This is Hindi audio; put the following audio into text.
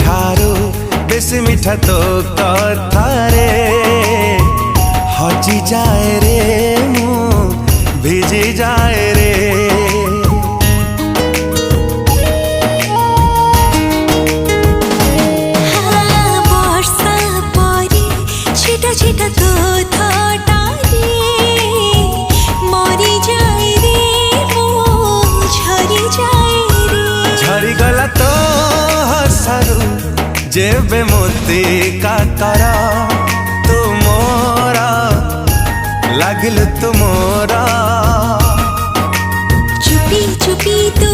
ठारू बेसी मिठा तो कथारे हजी जाए रे मु भिजी जाए रे। वर्षा परी छिटा छिटा कथाटारे मरी जाए रे मु झरी जाए रे। झरी गला तो हसारू जेबे मोती काकर तुमोरा लागिल तुमोरा चुपी चुपी तू